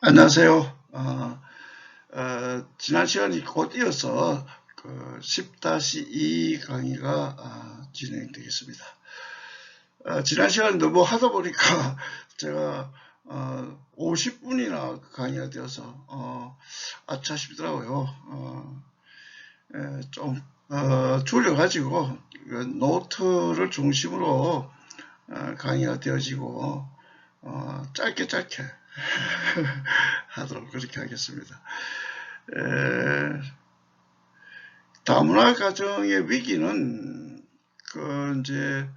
안녕하세요. 지난 시간이 곧 이어서 그 10-2 강의가 진행되겠습니다. 지난 시간 너무 하다 보니까 제가 50분이나 강의가 되어서 아차 싶더라고요. 좀 줄여가지고 노트를 중심으로 강의가 되어지고 짧게 하도록 그렇게 하겠습니다. 다문화 가정의 위기는 이제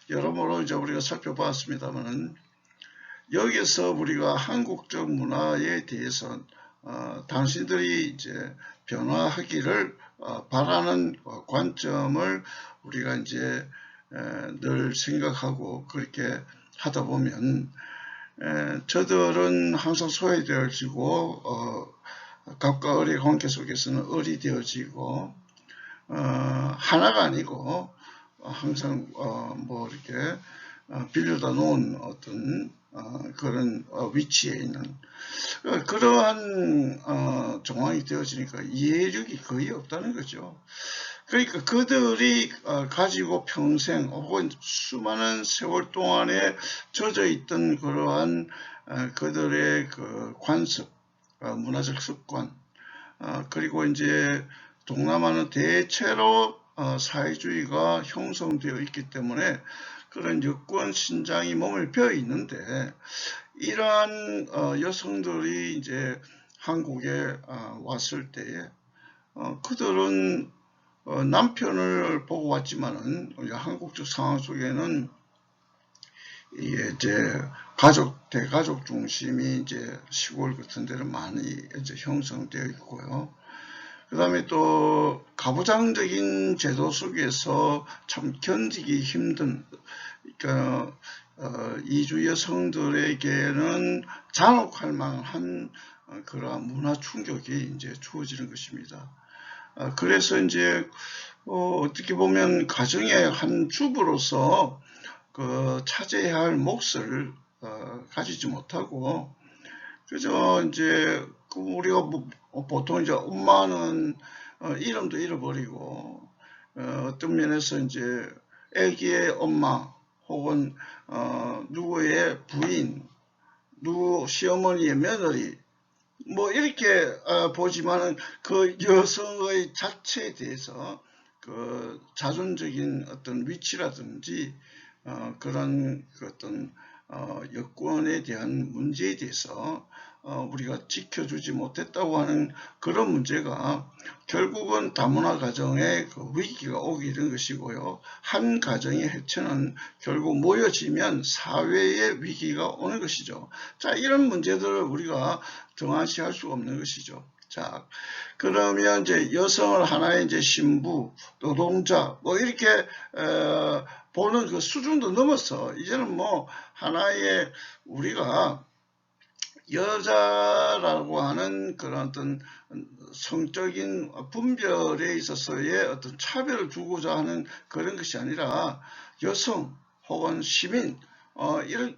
여러모로 이제 우리가 살펴봤습니다만은 여기서 우리가 한국적 문화에 대해서 당신들이 이제 변화하기를 바라는 관점을 우리가 이제 늘 생각하고 그렇게 하다 보면 저들은 항상 소외되어지고 갑과 을의 관계 속에서는 을이 되어지고 하나가 아니고 항상 뭐 이렇게 빌려다 놓은 어떤 그런 위치에 있는 그러한 정황이 되어지니까 이해력이 거의 없다는 거죠. 그러니까 그들이 가지고 평생 혹은 수많은 세월 동안에 젖어 있던 그러한 그들의 그 관습, 문화적 습관, 그리고 이제 동남아는 대체로 사회주의가 형성되어 있기 때문에 그런 여권 신장이 몸을 베어 있는데 이러한 여성들이 이제 한국에 왔을 때에 그들은 남편을 보고 왔지만은 한국적 상황 속에는 이제 대가족 중심이 이제 시골 같은 데는 많이 이제 형성되어 있고요. 그 다음에 또 가부장적인 제도 속에서 참 견디기 힘든, 그러니까 이주 여성들에게는 잔혹할 만한 그러한 문화 충격이 이제 주어지는 것입니다. 그래서 이제 어떻게 보면 가정의 한 주부로서 차지해야 할 몫을 가지지 못하고 그저 이제 우리가 보통 이제 엄마는 이름도 잃어버리고 어떤 면에서 이제 아기의 엄마 혹은 누구의 부인, 누구 시어머니의 며느리 뭐 이렇게 보지만은 그 여성의 자체에 대해서 그 자존적인 어떤 위치라든지 그런 어떤 여권에 대한 문제에 대해서 우리가 지켜주지 못했다고 하는 그런 문제가 결국은 다문화 가정의 그 위기가 오게 된 것이고요. 한 가정의 해체는 결국 모여지면 사회의 위기가 오는 것이죠. 자, 이런 문제들을 우리가 등한시할 수가 없는 것이죠. 자, 그러면 이제 여성을 하나의 이제 신부, 노동자, 뭐 이렇게 보는 그 수준도 넘어서 이제는 뭐 하나의 우리가 여자라고 하는 그런 어떤 성적인 분별에 있어서의 어떤 차별을 두고자 하는 그런 것이 아니라 여성 혹은 시민 이런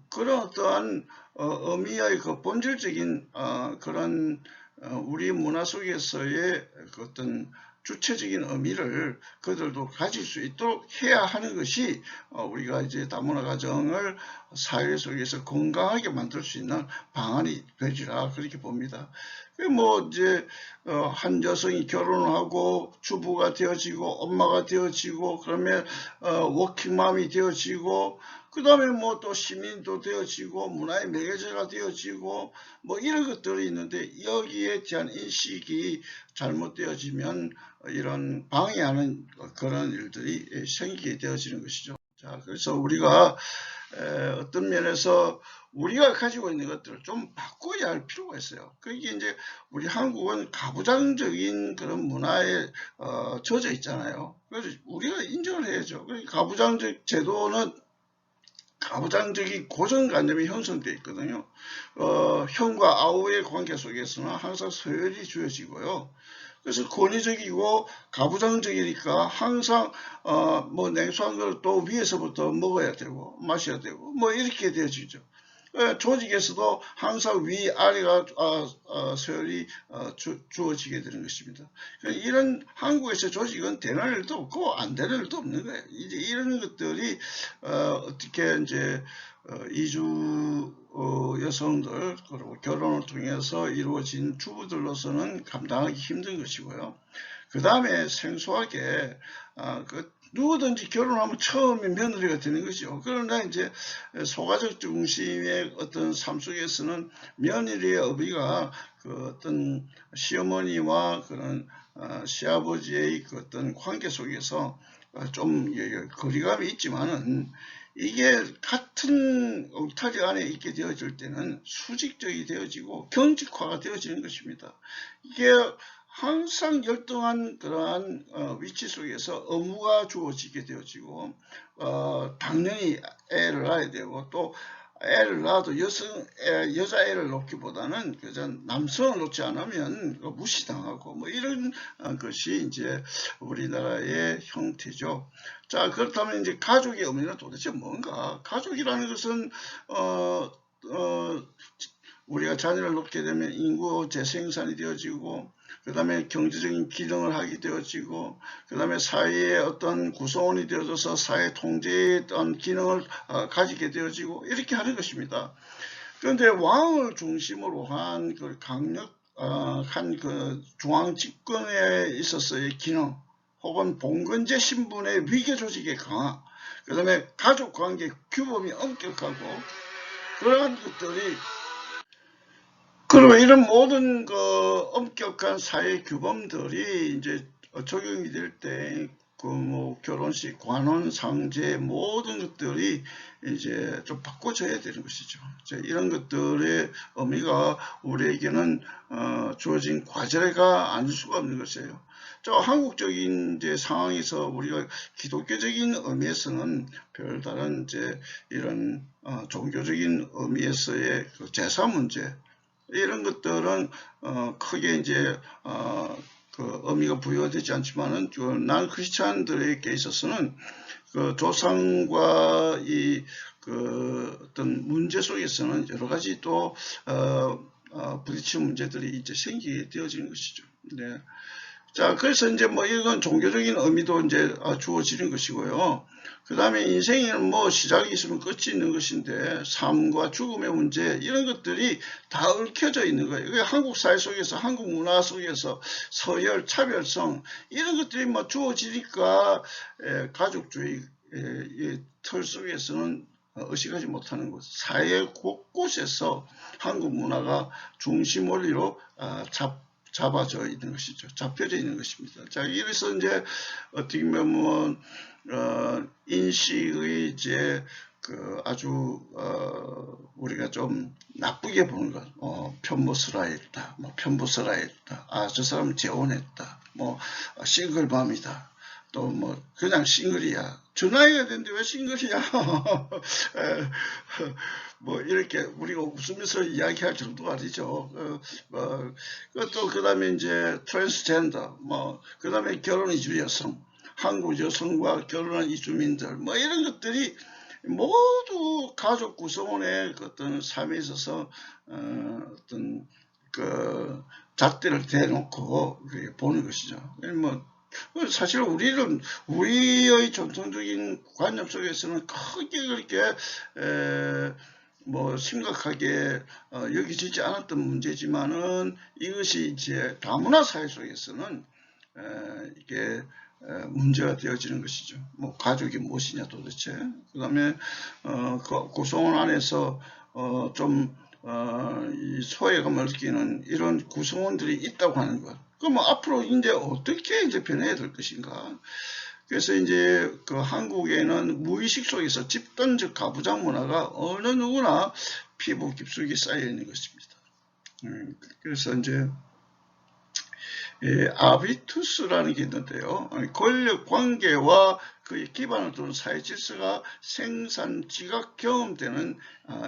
그런 어떠한 의미의 그 본질적인 그런 우리 문화 속에서의 그 어떤 주체적인 의미를 그들도 가질 수 있도록 해야 하는 것이 우리가 이제 다문화 가정을 사회 속에서 건강하게 만들 수 있는 방안이 되리라 그렇게 봅니다. 뭐 이제 한 여성이 결혼을 하고 주부가 되어지고 엄마가 되어지고 그러면 워킹맘이 되어지고 그 다음에 뭐 또 시민도 되어지고 문화의 매개체가 되어지고 뭐 이런 것들이 있는데 여기에 대한 인식이 잘못되어지면 이런 방해하는 그런 일들이 생기게 되어지는 것이죠. 자, 그래서 우리가 어떤 면에서 우리가 가지고 있는 것들을 좀 바꿔야 할 필요가 있어요. 그게 이제 우리 한국은 가부장적인 그런 문화에 젖어 있잖아요. 그래서 우리가 인정을 해야죠. 가부장적 제도는 가부장적인 고정관념이 형성되어 있거든요. 형과 아우의 관계 속에서는 항상 서열이 주어지고요. 그래서 권위적이고 가부장적이니까 항상 뭐 냉수한 걸 또 위에서부터 먹어야 되고 마셔야 되고 뭐 이렇게 되어지죠. 조직에서도 항상 위아래가 서열이 주어지게 되는 것입니다. 이런 한국에서 조직은 되는 일도 없고 안 되는 일도 없는 거예요. 이제 이런 것들이 어떻게 이제 이주 여성들 그리고 결혼을 통해서 이루어진 주부들로서는 감당하기 힘든 것이고요. 그 다음에 생소하게 누구든지 결혼하면 처음에 며느리가 되는 것이죠. 그러나 이제 소가족 중심의 어떤 삶 속에서는 며느리의 어비가 그 어떤 시어머니와 그런 시아버지의 그 어떤 관계 속에서 좀 거리감이 있지만은 이게 같은 울타리 안에 있게 되어질 때는 수직적이 되어지고 경직화가 되어지는 것입니다. 이게 항상 열등한 그러한 위치 속에서 업무가 주어지게 되어지고 당연히 애를 낳아야 되고 또 애를 낳아도 여자애를 놓기보다는 그저 남성을 놓지 않으면 무시당하고 뭐 이런 것이 이제 우리나라의 형태죠. 자, 그렇다면 이제 가족의 의미는 도대체 뭔가? 가족이라는 것은 우리가 자녀를 놓게 되면 인구 재생산이 되어지고 그 다음에 경제적인 기능을 하게 되어지고 그 다음에 사회의 어떤 구성원이 되어져서 사회 통제의 어떤 기능을 가지게 되어지고 이렇게 하는 것입니다. 그런데 왕을 중심으로 한 그 강력한 그 중앙 집권에 있어서의 기능 혹은 봉건제 신분의 위계 조직의 강화 그 다음에 가족관계 규범이 엄격하고 그러한 것들이 그리고 이런 모든 그 엄격한 사회 규범들이 이제 적용이 될 때 그 뭐 결혼식, 관원, 상제 모든 것들이 이제 좀 바꿔져야 되는 것이죠. 이런 것들의 의미가 우리에게는 주어진 과제가 아닐 수가 없는 것이에요. 한국적인 이제 상황에서 우리가 기독교적인 의미에서는 별다른 이제 이런 종교적인 의미에서의 그 제사 문제 이런 것들은 크게 이제 그 의미가 부여되지 않지만은 난 크리스찬들에게 있어서는 그 조상과 이 그 어떤 문제 속에서는 여러 가지 또 부딪히는 문제들이 이제 생기게 되어지는 것이죠. 네. 자, 그래서 이제 뭐 이건 종교적인 의미도 이제 주어지는 것이고요. 그 다음에 인생에는 뭐 시작이 있으면 끝이 있는 것인데 삶과 죽음의 문제 이런 것들이 다 얽혀져 있는 거예요. 이게 한국 사회 속에서 한국 문화 속에서 서열, 차별성 이런 것들이 뭐 주어지니까 가족주의 틀 속에서는 의식하지 못하는 것. 사회 곳곳에서 한국 문화가 중심 원리로 잡아져 있는 것이죠. 잡혀져 있는 것입니다. 자, 이래서 이제 어떻게 보면 인식의 이제 그 아주 우리가 좀 나쁘게 보는 것, 편보스라했다, 뭐 편보스라했다, 저 사람은 재혼했다, 뭐 싱글맘이다. 또 뭐 그냥 싱글이야. 저 나이가 됐는데 왜 싱글이야? 뭐 이렇게 우리가 웃으면서 이야기할 정도가 아니죠. 또 그다음에 이제 트랜스젠더, 뭐 그다음에 결혼 이주 여성, 한국 여성과 결혼한 이주민들, 뭐 이런 것들이 모두 가족 구성원의 어떤 삶에 있어서 어떤 그 잣대를 대놓고 보는 것이죠. 뭐 사실 우리의 전통적인 관념 속에서는 크게 그렇게 뭐 심각하게 여기지지 않았던 문제지만은 이것이 이제 다문화 사회 속에서는 이게 문제가 되어지는 것이죠. 뭐 가족이 무엇이냐 도대체. 그 다음에 구성원 안에서 좀 이 소외감을 느끼는 이런 구성원들이 있다고 하는 것. 그럼 앞으로 이제 어떻게 이제 변해야 될 것인가? 그래서 이제 그 한국에는 무의식 속에서 집단적 가부장 문화가 어느 누구나 피부 깊숙이 쌓여 있는 것입니다. 그래서 이제 아비투스라는 게 있는데요. 권력 관계와 그에 기반을 두는 사회 질서가 생산, 지각, 경험되는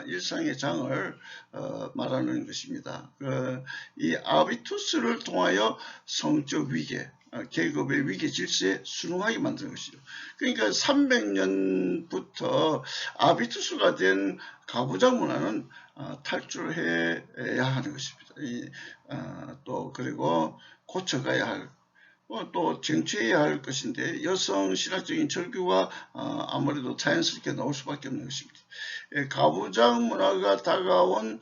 일상의 장을 말하는 것입니다. 이 아비투스를 통하여 성적 위계, 계급의 위계 질서에 순응하게 만드는 것이죠. 그러니까 300년부터 아비투스가 된 가부장 문화는 탈출해야 하는 것입니다. 또 그리고 고쳐가야 할, 또 쟁취해야 할 것인데, 여성 신학적인 절규가 아무래도 자연스럽게 나올 수밖에 없는 것입니다. 가부장 문화가 다가온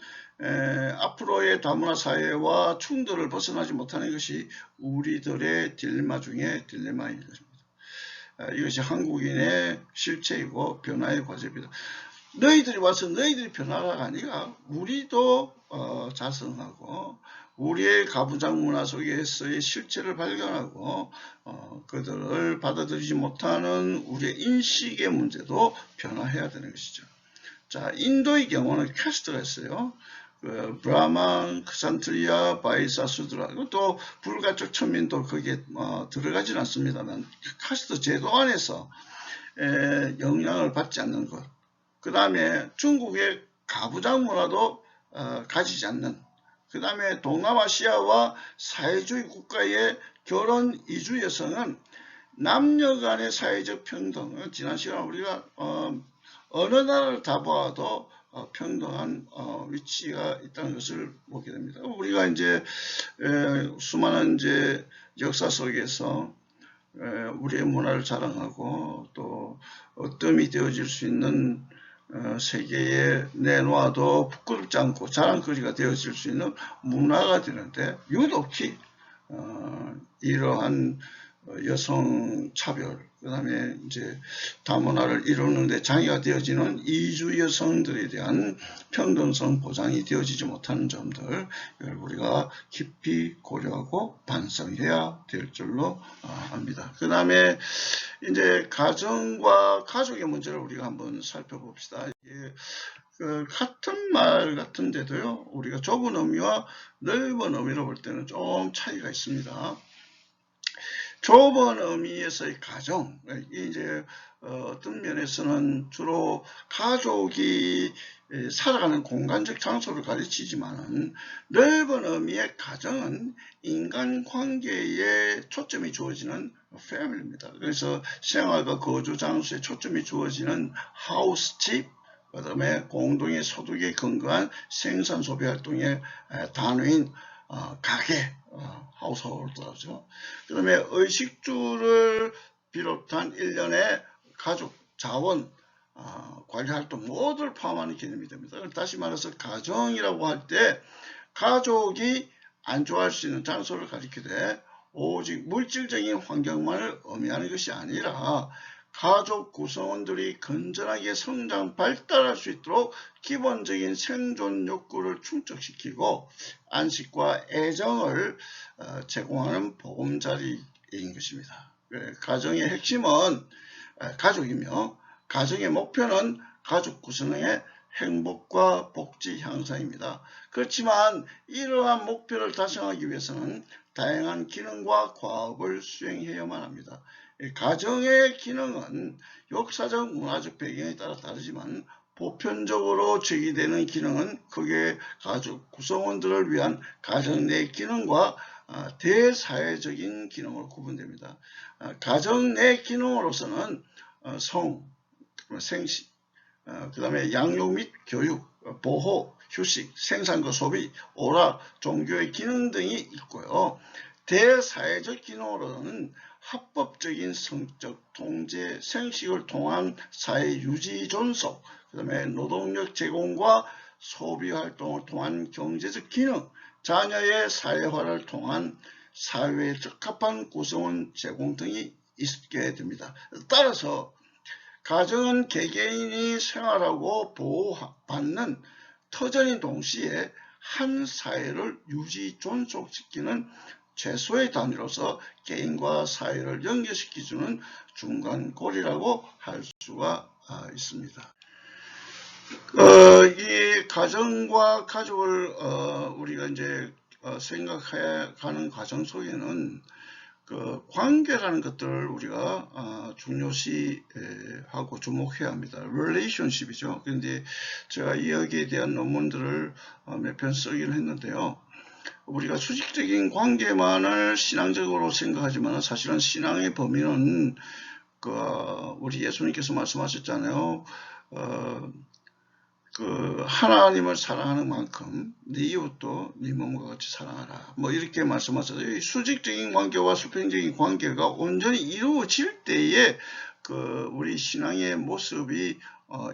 앞으로의 다문화 사회와 충돌을 벗어나지 못하는 것이 우리들의 딜레마 중에 딜레마인 것입니다. 이것이 한국인의 실체이고 변화의 과제입니다. 너희들이 와서 너희들이 변화가 아니라 우리도 자성하고 우리의 가부장 문화 속에서의 실체를 발견하고 그들을 받아들이지 못하는 우리의 인식의 문제도 변화해야 되는 것이죠. 자, 인도의 경우는 캐스트가 있어요. 브라만, 크산트리아, 바이사수드라, 또 불가촉 천민도 거기에 들어가진 않습니다만 카스트 제도 안에서 영향을 받지 않는 것. 그 다음에 중국의 가부장 문화도 가지지 않는, 그 다음에 동남아시아와 사회주의 국가의 결혼 이주 여성은 남녀 간의 사회적 평등, 지난 시간에 우리가 어느 나라를 다 봐도 평등한 위치가 있다는 것을 보게 됩니다. 우리가 이제 수많은 이제 역사 속에서 우리의 문화를 자랑하고 또 어뜸이 되어질 수 있는 세계에 내놓아도 부끄럽지 않고 자랑거리가 되어질 수 있는 문화가 되는데, 유독히 이러한 여성 차별, 그 다음에 이제 다문화를 이루는데 장애가 되어지는 이주 여성들에 대한 평등성 보장이 되어지지 못하는 점들, 이걸 우리가 깊이 고려하고 반성해야 될 줄로 압니다. 그 다음에 이제 가정과 가족의 문제를 우리가 한번 살펴봅시다. 같은 말 같은데도요, 우리가 좁은 의미와 넓은 의미로 볼 때는 좀 차이가 있습니다. 좁은 의미에서의 가정, 이제 어떤 면에서는 주로 가족이 살아가는 공간적 장소를 가르치지만은, 넓은 의미의 가정은 인간관계에 초점이 주어지는 패밀리입니다. 그래서 생활과 거주 장소에 초점이 주어지는 하우스, 집, 그 다음에 공동의 소득에 근거한 생산 소비 활동의 단위인 가게, 하우스홀드죠. 그 다음에 의식주를 비롯한 일련의 가족, 자원, 관리활동 모두를 포함하는 개념이 됩니다. 다시 말해서 가정이라고 할 때 가족이 안주할 수 있는 장소를 가리키되 오직 물질적인 환경만을 의미하는 것이 아니라 가족 구성원들이 건전하게 성장 발달할 수 있도록 기본적인 생존 욕구를 충족시키고 안식과 애정을 제공하는 보금자리인 것입니다. 가정의 핵심은 가족이며, 가정의 목표는 가족 구성의 행복과 복지 향상입니다. 그렇지만 이러한 목표를 달성하기 위해서는 다양한 기능과 과업을 수행해야만 합니다. 가정의 기능은 역사적 문화적 배경에 따라 다르지만 보편적으로 제기되는 기능은 크게 가족 구성원들을 위한 가정 내 기능과 대사회적인 기능으로 구분됩니다. 가정 내 기능으로서는 성, 생식, 그 다음에 양육 및 교육, 보호, 휴식, 생산과 소비, 오락, 종교의 기능 등이 있고요. 대사회적 기능으로는 합법적인 성적 통제, 생식을 통한 사회 유지 존속, 그 다음에 노동력 제공과 소비 활동을 통한 경제적 기능, 자녀의 사회화를 통한 사회에 적합한 구성원 제공 등이 있게 됩니다. 따라서 가정은 개개인이 생활하고 보호받는 터전인 동시에 한 사회를 유지 존속시키는 최소의 단위로서 개인과 사회를 연결시켜주는 중간고리라고 할 수가 있습니다. 이 가정과 가족을 우리가 이제 생각해 가는 과정 속에는 그 관계라는 것들을 우리가 중요시하고 주목해야 합니다. relationship이죠. 그런데 제가 여기에 대한 논문들을 몇 편 쓰기는 했는데요. 우리가 수직적인 관계만을 신앙적으로 생각하지만 사실은 신앙의 범위는 우리 예수님께서 말씀하셨잖아요. 하나님을 사랑하는 만큼 네 이웃도 네 몸과 같이 사랑하라. 뭐 이렇게 말씀하셨어요. 수직적인 관계와 수평적인 관계가 온전히 이루어질 때에 우리 신앙의 모습이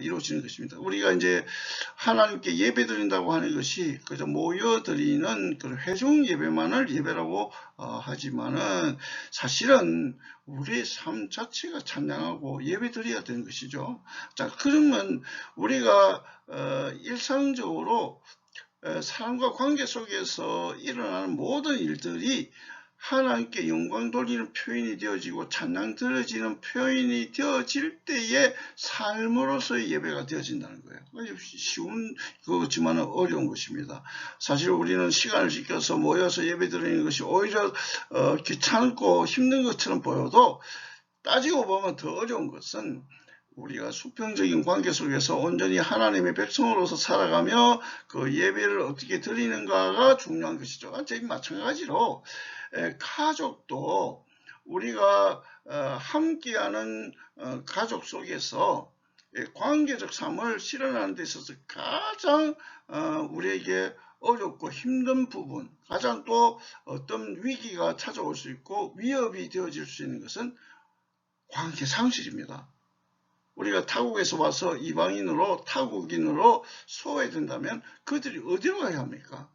이루어지는 것입니다. 우리가 이제 하나님께 예배 드린다고 하는 것이 그저 모여드리는 회중 예배만을 예배라고 하지만은 사실은 우리의 삶 자체가 찬양하고 예배 드려야 되는 것이죠. 자, 그러면 우리가 일상적으로 사람과 관계 속에서 일어나는 모든 일들이 하나님께 영광 돌리는 표현이 되어지고 찬양 드려지는 표현이 되어질 때에 삶으로서의 예배가 되어진다는 거예요. 쉬운 그렇지만 어려운 것입니다. 사실 우리는 시간을 지켜서 모여서 예배 드리는 것이 오히려 귀찮고 힘든 것처럼 보여도 따지고 보면 더 어려운 것은 우리가 수평적인 관계 속에서 온전히 하나님의 백성으로서 살아가며 그 예배를 어떻게 드리는가가 중요한 것이죠. 마찬가지로 가족도 우리가 함께하는 가족 속에서 관계적 삶을 실현하는 데 있어서 가장 우리에게 어렵고 힘든 부분, 가장 또 어떤 위기가 찾아올 수 있고 위협이 되어질 수 있는 것은 관계 상실입니다. 우리가 타국에서 와서 이방인으로 타국인으로 소외된다면 그들이 어디로 가야 합니까?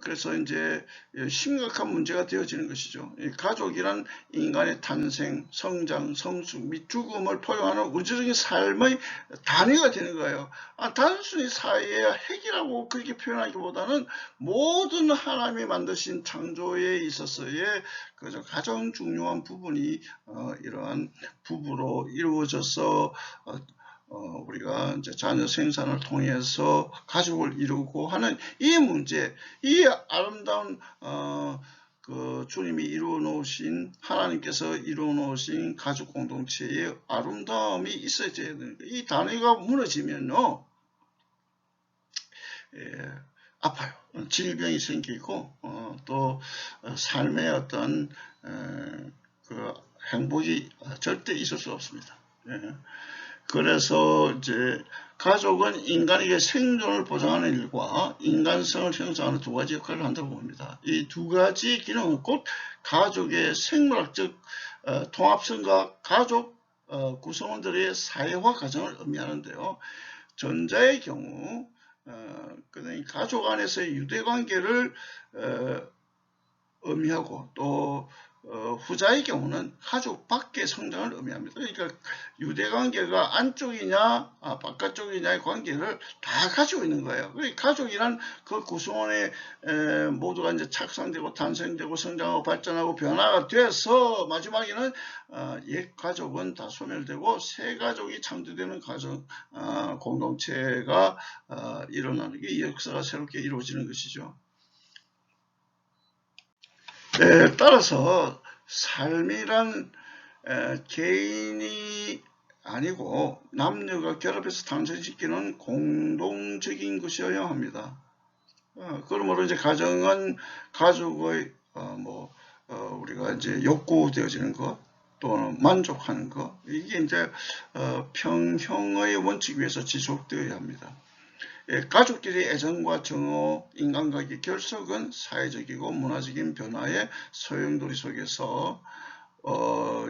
그래서 이제 심각한 문제가 되어지는 것이죠. 가족이란 인간의 탄생, 성장, 성숙 및 죽음을 포용하는 우주적인 삶의 단위가 되는 거예요. 단순히 사회의 핵이라고 그렇게 표현하기보다는 모든 하나님이 만드신 창조에 있어서의 가장 중요한 부분이 이러한 부부로 이루어져서 우리가 이제 자녀 생산을 통해서 가족을 이루고 하는 이 문제, 이 아름다운 주님이 이루어 놓으신 하나님께서 이루어 놓으신 가족 공동체의 아름다움이 있어야 되는 거예요. 이 단위가 무너지면요, 아파요. 질병이 생기고 또 삶의 어떤 행복이 절대 있을 수 없습니다. 그래서 이제 가족은 인간에게 생존을 보장하는 일과 인간성을 형성하는 두 가지 역할을 한다고 봅니다. 이 두 가지 기능은 곧 가족의 생물학적 통합성과 가족 구성원들의 사회화 과정을 의미하는데요. 전자의 경우 가족 안에서의 유대관계를 의미하고 또 후자의 경우는 가족 밖의 성장을 의미합니다. 그러니까 유대관계가 안쪽이냐 바깥쪽이냐의 관계를 다 가지고 있는 거예요. 가족이란 그 구성원의 모두가 이제 착상되고 탄생되고 성장하고 발전하고 변화가 돼서 마지막에는 옛 가족은 다 소멸되고 새 가족이 창조되는 가족 공동체가 일어나는 게 역사가 새롭게 이루어지는 것이죠. 따라서 삶이란 개인이 아니고 남녀가 결합해서 탄생시키는 공동적인 것이어야 합니다. 그러므로 이제 가정은 가족의 우리가 이제 욕구되어지는 것 또는 만족하는 것, 이게 이제 평형의 원칙 위에서 지속되어야 합니다. 가족끼리 애정과 정오, 인간관계 결속은 사회적이고 문화적인 변화의 소용돌이 속에서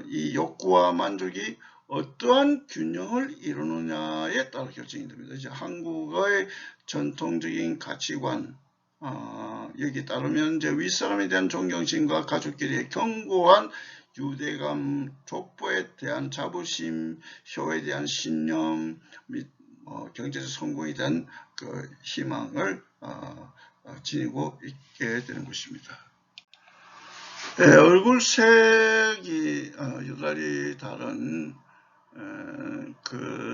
이 욕구와 만족이 어떠한 균형을 이루느냐에 따라 결정이 됩니다. 이제 한국의 전통적인 가치관 여기 따르면 이제 윗사람에 대한 존경심과 가족끼리의 견고한 유대감, 족보에 대한 자부심, 효에 대한 신념 및 경제적 성공에 대한 그 희망을 지니고 있게 되는 것입니다. 얼굴색이 유달리 다른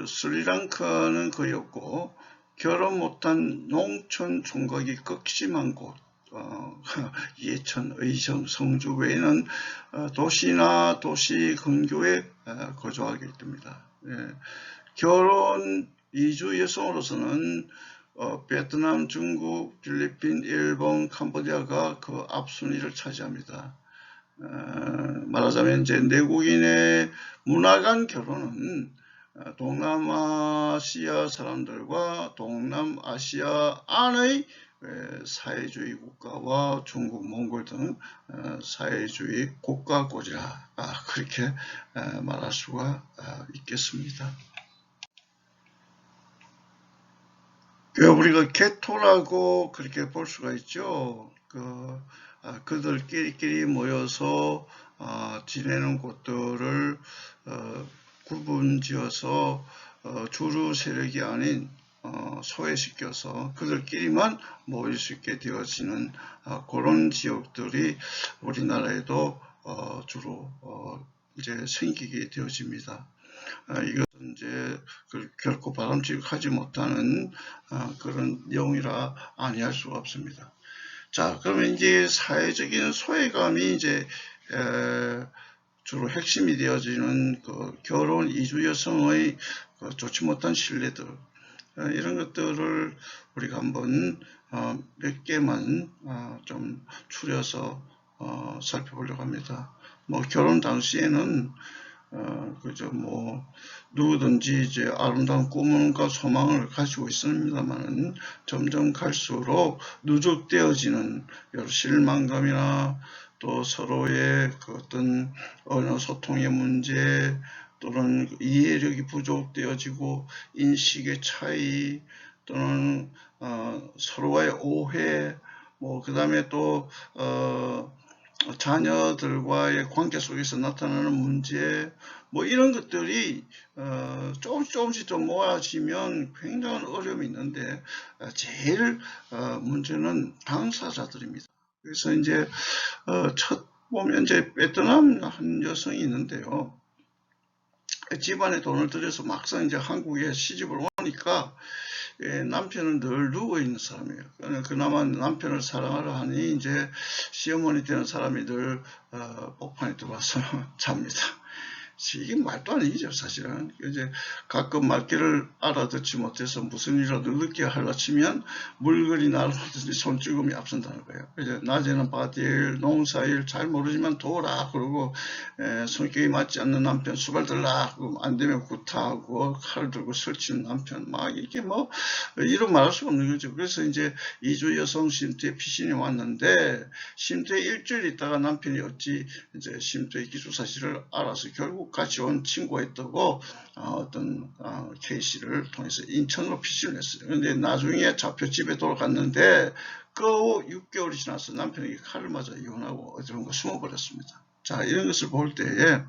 스리랑카는 거의 없고 결혼 못한 농촌 총각이 극심한 곳 예천, 의성, 성주 외에는 도시나 도시 근교에 거주하게 됩니다. 결혼 이주 여성으로서는 베트남, 중국, 필리핀, 일본, 캄보디아가 그 앞순위를 차지합니다. 말하자면 이제 내국인의 문화 간 결혼은 동남아시아 사람들과 동남아시아 안의 사회주의 국가와 중국, 몽골 등 사회주의 국가꼴이라 그렇게 말할 수가 있겠습니다. 우리가 개토라고 그렇게 볼 수가 있죠. 그들끼리 모여서 지내는 곳들을 구분지어서 주류 세력이 아닌 소외시켜서 그들끼리만 모일 수 있게 되어지는 그런 지역들이 우리나라에도 주로 이제 생기게 되어집니다. 이것은 이제 결코 바람직하지 못하는 그런 내용이라 아니할 수가 없습니다. 자, 그러면 이제 사회적인 소외감이 이제 주로 핵심이 되어지는 그 결혼 이주 여성의 좋지 못한 신뢰들, 이런 것들을 우리가 한번 몇 개만 좀 추려서 살펴보려고 합니다. 뭐 결혼 당시에는 그저 뭐 누구든지 이제 아름다운 꿈과 소망을 가지고 있습니다만은 점점 갈수록 누적되어지는 여러 실망감이나 또 서로의 그 어떤 언어 소통의 문제 또는 이해력이 부족되어지고 인식의 차이 또는 서로와의 오해 뭐 그 다음에 또 자녀들과의 관계 속에서 나타나는 문제 뭐 이런 것들이 조금씩 좀 모아지면 굉장한 어려움이 있는데 제일 문제는 당사자들입니다. 그래서 이제 첫 보면 이제 베트남 한 여성이 있는데요. 집안에 돈을 들여서 막상 이제 한국에 시집을 오니까 남편은 늘 누워있는 사람이에요. 그나마 남편을 사랑하려 하니 이제 시어머니 되는 사람이 늘 복판에 들어와서 잡니다. 이게 말도 아니죠, 사실은. 이제 가끔 말귀를 알아듣지 못해서 무슨 일이라도 늦게 하려 치면 물건이 날아오든지 손찌검이 앞선다는 거예요. 이제 낮에는 밭일, 농사일 잘 모르지만 도라 그러고 성격이 맞지 않는 남편 수발 들라 그러고 안 되면 구타하고 칼을 들고 설치는 남편 막 이게 뭐 이런 말할 수가 없는 거죠. 그래서 이제 이주 여성 쉼터에 피신이 왔는데 쉼터에 일주일 있다가 남편이 어찌 이제 쉼터의 기초 사실을 알아서 결국 같이 온 친구가 있다고 어떤 K씨를 통해서 인천으로 피신을 했어요. 그런데 나중에 잡혀 집에 돌아갔는데 그 후 6개월이 지나서 남편에게 칼을 맞아 이혼하고 어디론가 숨어버렸습니다. 자, 이런 것을 볼 때에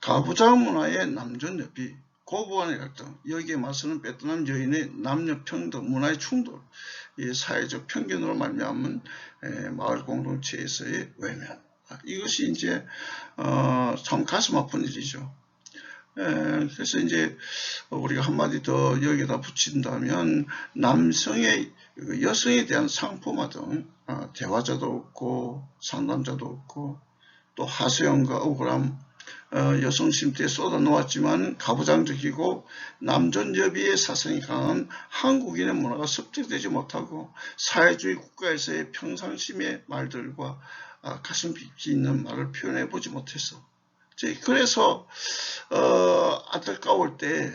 가부장 문화의 남존여비, 고부간의 갈등, 여기에 맞서는 베트남 여인의 남녀평등, 문화의 충돌, 이 사회적 편견으로 말미암은 마을 공동체에서의 외면. 이것이 이제 참 가슴 아픈 일이죠. 그래서 이제 우리가 한마디 더 여기다 붙인다면 남성의 여성에 대한 상품화 등 대화자도 없고 상담자도 없고 또 하소연과 억울함 여성 쉼터에 쏟아 놓았지만 가부장적이고 남존여비의 사상이 강한 한국인의 문화가 습득되지 못하고 사회주의 국가에서의 평상심의 말들과 가슴 깊이 있는 말을 표현해 보지 못해서 그래서 안타까울 때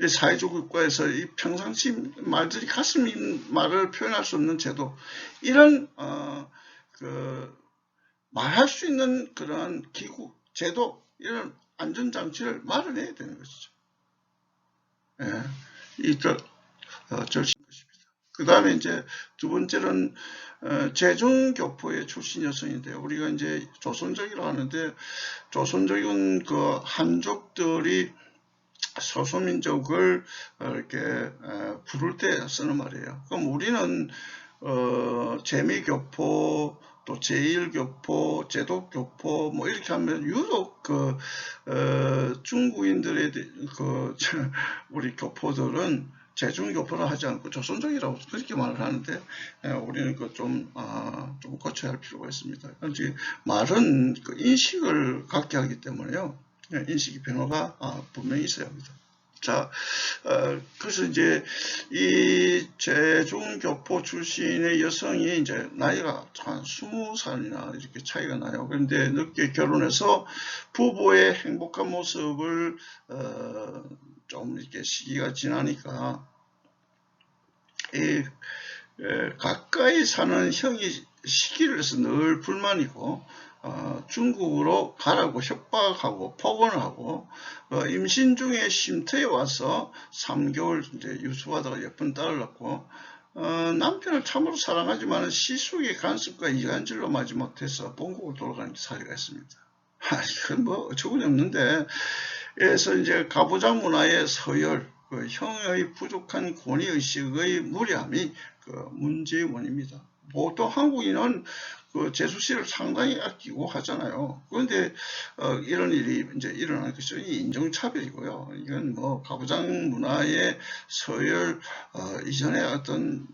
사회주의 국가에서 이 평상심 말들이 가슴 있는 말을 표현할 수 없는 제도 이런 말할 수 있는 그러한 기구, 제도, 이런 안전장치를 마련해야 되는 것이죠. 절신 것입니다. 그 다음에 이제 두 번째는 제중교포의 출신 여성인데요. 우리가 이제 조선족이라고 하는데 조선족은 그 한족들이 소수민족을 이렇게 부를 때 쓰는 말이에요. 그럼 우리는 재미교포 또 제1교포, 제독교포 뭐 이렇게 하면 유독 중국인들의 우리 교포들은 제중교포를 하지 않고 조선족이라고 그렇게 말을 하는데 우리는 좀 고쳐야 할 필요가 있습니다. 말은 인식을 갖게 하기 때문에요. 인식의 변화가 분명히 있어야 합니다. 자, 그래서 이제 이 제중교포 출신의 여성이 이제 나이가 한 20살이나 이렇게 차이가 나요. 그런데 늦게 결혼해서 부부의 행복한 모습을 좀 이렇게 시기가 지나니까 이 가까이 사는 형이 시기를 해서 늘 불만이고 중국으로 가라고 협박하고 폭언을 하고 임신 중에 쉼터에 와서 3개월 이제 유수하다가 예쁜 딸을 낳고 남편을 참으로 사랑하지만 시숙의 간섭과 이간질로 마지못해서 본국으로 돌아가는 사례가 있습니다. 이건 뭐 어처구니 없는데 그래서 이제 가부장 문화의 서열, 그 형의 부족한 권위의식의 무리함이 그 문제의 원인입니다. 보통 한국인은 그 재수씨를 상당히 아끼고 하잖아요. 그런데 이런 일이 이제 일어나는 것이 인종차별이고요. 이건 뭐 가부장 문화의 서열 이전에 어떤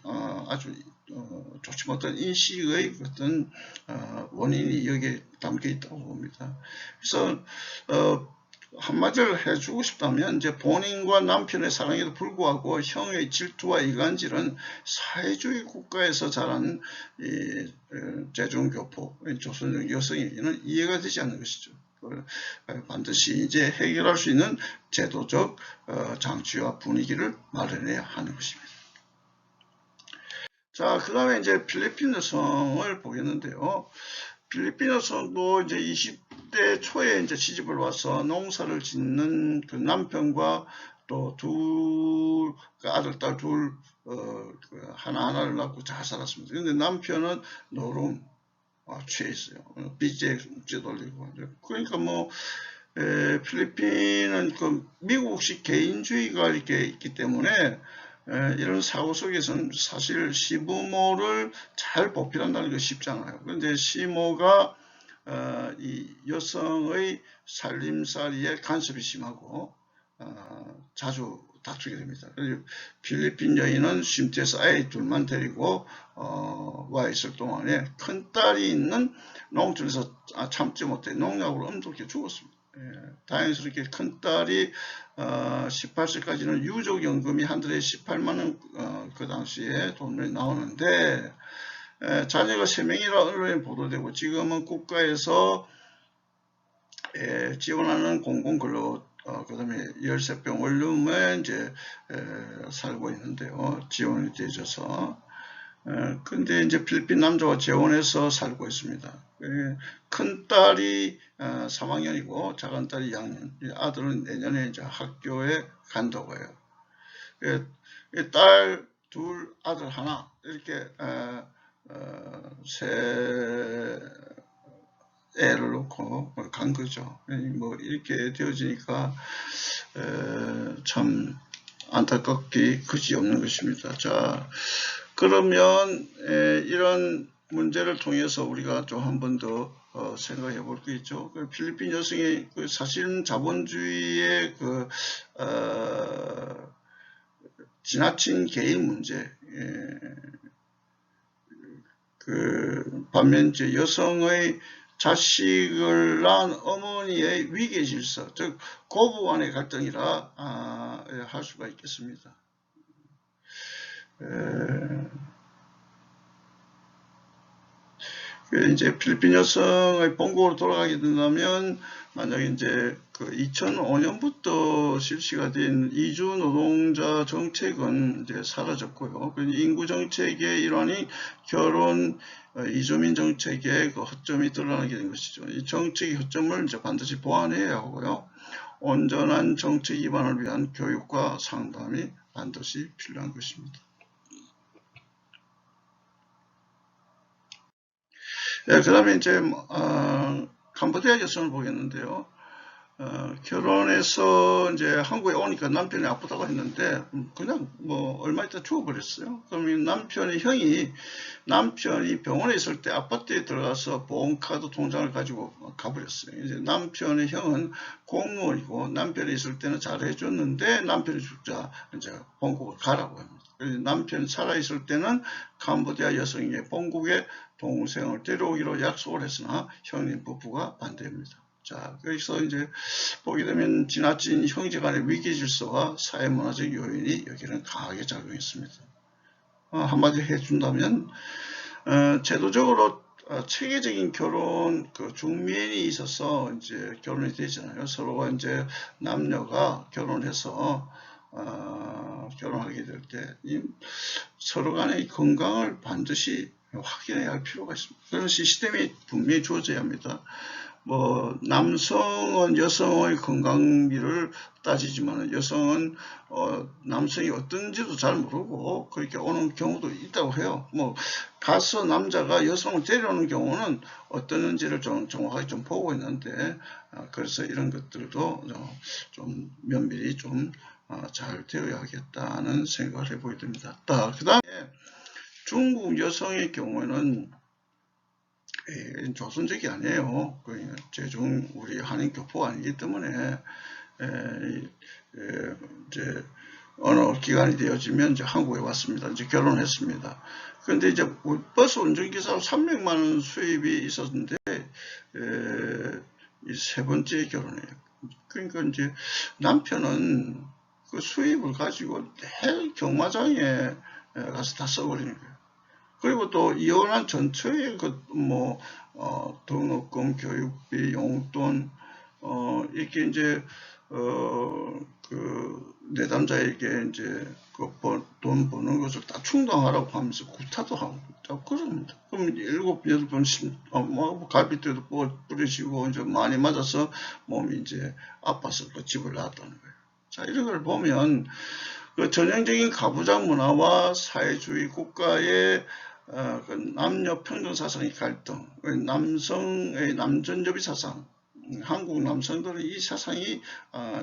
아주 좋지 못한 인식의 어떤 원인이 여기에 담겨 있다고 봅니다. 그래서 한마디로 해주고 싶다면 이제 본인과 남편의 사랑에도 불구하고 형의 질투와 이간질은 사회주의 국가에서 자란 이 제중교포 조선족 여성에게는 이해가 되지 않는 것이죠. 반드시 이제 해결할 수 있는 제도적 장치와 분위기를 마련해야 하는 것입니다. 자, 그 다음에 이제 필리핀 여성을 보겠는데요. 필리핀 여성도 이제 20대 초에 이제 시집을 와서 농사를 짓는 그 남편과 또 아들, 딸 둘, 하나하나를 낳고 잘 살았습니다. 근데 남편은 노름, 취해 있어요. 빚에 묵지 돌리고. 그러니까 뭐, 필리핀은 그 미국식 개인주의가 이렇게 있기 때문에 이런 사고 속에서는 사실 시부모를 잘 보필한다는 게 쉽지 않아요. 그런데 시모가 이 여성의 살림살이에 간섭이 심하고 자주 다투게 됩니다. 필리핀 여인은 쉼터에서 아이 둘만 데리고 와 있을 동안에 큰딸이 있는 농촌에서 참지 못해 농약으로 엄습게 죽었습니다. 다행스럽게 큰딸이 18세까지는 유족연금이 한 달에 18만원 그 당시에 돈이 나오는데 자녀가 3명이라 언론에 보도되고 지금은 국가에서 지원하는 공공근로 그 다음에 열쇠병 원룸에 이제 살고 있는데요. 지원이 되어져서 근데 이제 필리핀 남자와 재혼해서 살고 있습니다. 큰 딸이 3학년이고 작은 딸이 2학년, 아들은 내년에 이제 학교에 간다고 해요. 딸 둘, 아들 하나 이렇게 세 애를 놓고 간 거죠. 뭐 이렇게 되어지니까 참 안타깝기 그지없는 것입니다. 자, 그러면 이런 문제를 통해서 우리가 좀 한 번 더 생각해 볼 게 있죠. 그 필리핀 여성의 그 사실은 자본주의의 그 지나친 개인 문제, 그 반면 이제 여성의 자식을 낳은 어머니의 위계 질서, 즉 고부 간의 갈등이라 할 수가 있겠습니다. 이제 필리핀 여성의 본국으로 돌아가게 된다면 만약에 이제 그 2005년부터 실시가 된 이주 노동자 정책은 이제 사라졌고요. 인구 정책의 일환이 결혼 이주민 정책의 그 허점이 드러나게 된 것이죠. 이 정책의 허점을 이제 반드시 보완해야 하고요. 온전한 정책 기반을 위한 교육과 상담이 반드시 필요한 것입니다. 그 다음에 이제 캄보디아 여성을 보겠는데요. 결혼해서 이제 한국에 오니까 남편이 아프다고 했는데 그냥 뭐 얼마 있다 죽어버렸어요. 그러면 남편이 병원에 있을 때 아파트에 들어가서 보험카드 통장을 가지고 가버렸어요. 이제 남편의 형은 공무원이고 남편이 있을 때는 잘해줬는데 남편이 죽자 이제 본국으로 가라고 합니다. 남편이 살아있을 때는 캄보디아 여성의 본국에 동생을 데려오기로 약속을 했으나 형님 부부가 반대합니다. 자, 그래서 이제 보게 되면 지나친 형제간의 위계 질서와 사회문화적 요인이 여기는 강하게 작용했습니다. 한마디로 해준다면 제도적으로 체계적인 결혼 그 중매인이 있어서 이제 결혼이 되잖아요. 서로가 이제 남녀가 결혼해서 결혼하게 될 때 서로 간의 건강을 반드시 확인해야 할 필요가 있습니다. 그런 시스템이 분명히 주어져야 합니다. 뭐 남성은 여성의 건강비를 따지지만 여성은 남성이 어떤지도 잘 모르고 그렇게 오는 경우도 있다고 해요. 뭐 가서 남자가 여성을 데려오는 경우는 어떠는지를 좀 정확하게 좀 보고 있는데 그래서 이런 것들도 좀 면밀히 좀 잘 되어야겠다는 생각을 해보게 됩니다. 그 다음에 중국 여성의 경우에는 조선족이 아니에요. 제중 우리 한인 교포가 아니기 때문에 이제 어느 기간이 되어지면 이제 한국에 왔습니다. 이제 결혼했습니다. 그런데 이제 버스 운전기사로 300만 원 수입이 있었는데 이 세 번째 결혼이에요. 그러니까 이제 남편은 그 수입을 가지고 매일 경마장에 가서 다 써버리는 거예요. 그리고 또 이혼한 전체의 등록금, 교육비, 용돈 이렇게 이제 그 내담자에게 이제 돈 버는 것을 다 충당하라고 하면서 구타도 하고 그럽니다. 그럼 7, 8번 갈비뼈도 뿌리시고 이제 많이 맞아서 몸이 이제 아파서 그 집을 나왔다는 거예요. 자, 이런 걸 보면 그 전형적인 가부장 문화와 사회주의 국가의 그 남녀 평등 사상의 갈등, 남성의 남존여비 사상, 한국 남성들은 이 사상이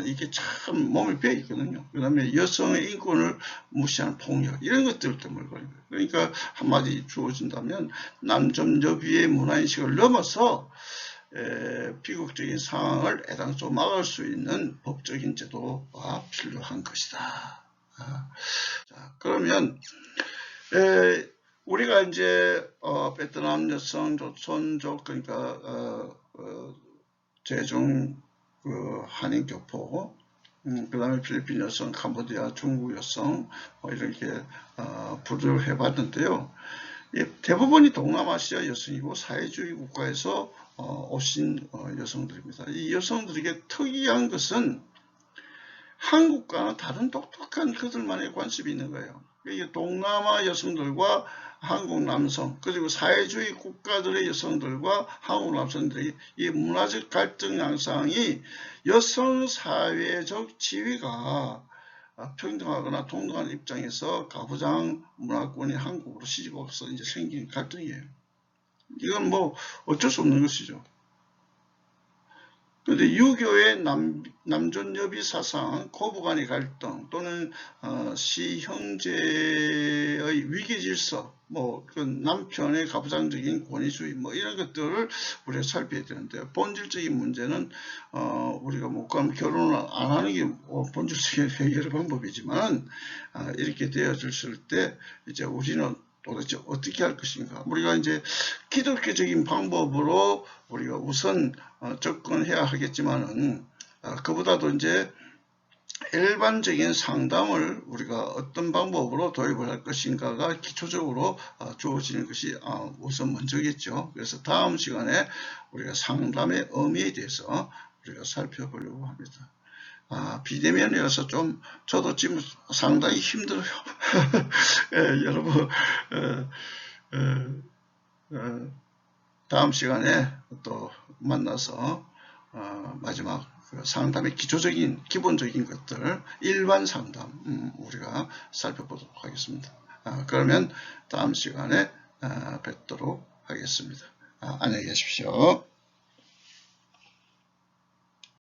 이게 참 몸에 배어 있거든요. 그 다음에 여성의 인권을 무시하는 폭력 이런 것들 때문에 그런 거예요. 그러니까 한마디 주어진다면 남존여비의 문화인식을 넘어서 비극적인 상황을 애당초 막을 수 있는 법적인 제도가 필요한 것이다. 자, 그러면 우리가 이제 베트남 여성, 조선족 그러니까 제중 한인 교포, 그 다음에 필리핀 여성, 캄보디아, 중국 여성 이렇게 분류를 해봤는데요. 대부분이 동남아시아 여성이고 사회주의 국가에서 오신 여성들입니다. 이 여성들에게 특이한 것은 한국과는 다른 독특한 그들만의 관습이 있는 거예요. 이게 동남아 여성들과 한국 남성 그리고 사회주의 국가들의 여성들과 한국 남성들의 이 문화적 갈등 양상이 여성 사회적 지위가 평등하거나 동등한 입장에서 가부장 문화권이 한국으로 시집와서 이제 생긴 갈등이에요. 이건 뭐 어쩔 수 없는 것이죠. 그런데 유교의 남존여비 사상, 고부간의 갈등 또는 시형제의 위계질서, 그 남편의 가부장적인 권위주의 이런 것들을 우리가 살펴야 되는데 본질적인 문제는 우리가 그럼 결혼을 안 하는 게 본질적인 해결 방법이지만 이렇게 되어졌을 때 이제 우리는 도대체 어떻게 할 것인가? 우리가 이제 기독교적인 방법으로 우리가 우선 접근해야 하겠지만은 그보다도 이제 일반적인 상담을 우리가 어떤 방법으로 도입을 할 것인가가 기초적으로 주어지는 것이 우선 먼저겠죠. 그래서 다음 시간에 우리가 상담의 의미에 대해서 우리가 살펴보려고 합니다. 비대면이어서 좀 저도 지금 상당히 힘들어요. 여러분 다음 시간에 또 만나서 마지막 상담의 기본적인 것들 일반 상담 우리가 살펴보도록 하겠습니다. 그러면 다음 시간에 뵙도록 하겠습니다. 안녕히 계십시오.